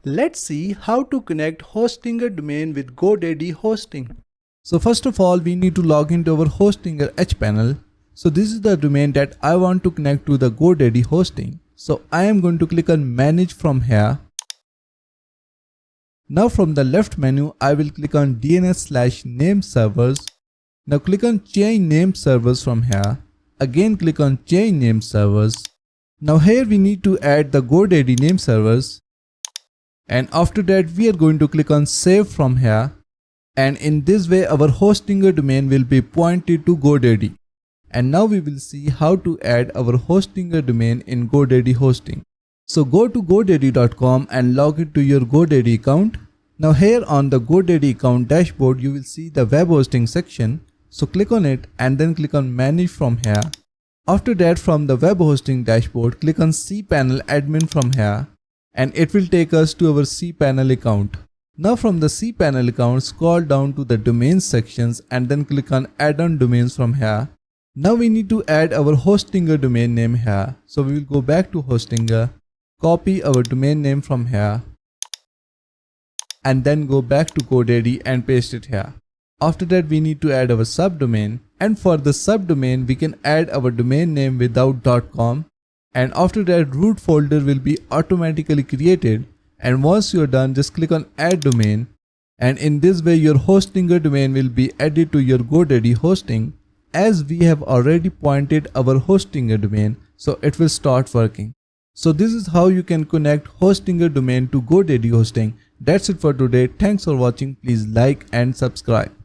Let's see how to connect Hostinger domain with GoDaddy hosting. So first of all, we need to log into our Hostinger cPanel. So this is the domain that I want to connect to the GoDaddy hosting. So I am going to click on manage from here. Now from the left menu, I will click on DNS/name servers. Now click on change name servers from here. Again click on change name servers. Now here we need to add the GoDaddy name servers. And after that we are going to click on save from here. And in this way our Hostinger domain will be pointed to GoDaddy. And now we will see how to add our Hostinger domain in GoDaddy hosting. So go to godaddy.com and log into your GoDaddy account. Now here on the GoDaddy account dashboard you will see the web hosting section. So click on it and then click on manage from here. After that from the web hosting dashboard click on cPanel admin from here. And it will take us to our cPanel account. Now from the cPanel account scroll down to the domains sections and then click on add-on domains from here. Now we need to add our Hostinger domain name here. So we will go back to Hostinger, copy our domain name from here and then go back to GoDaddy and paste it here. After that we need to add our subdomain, and for the subdomain we can add our domain name without .com. And after that root folder will be automatically created, and once you are done just click on add domain, and in this way your Hostinger domain will be added to your GoDaddy hosting. As we have already pointed our Hostinger domain, so it will start working. So this is how you can connect Hostinger domain to GoDaddy hosting. That's it for today. Thanks for watching. Please like and subscribe.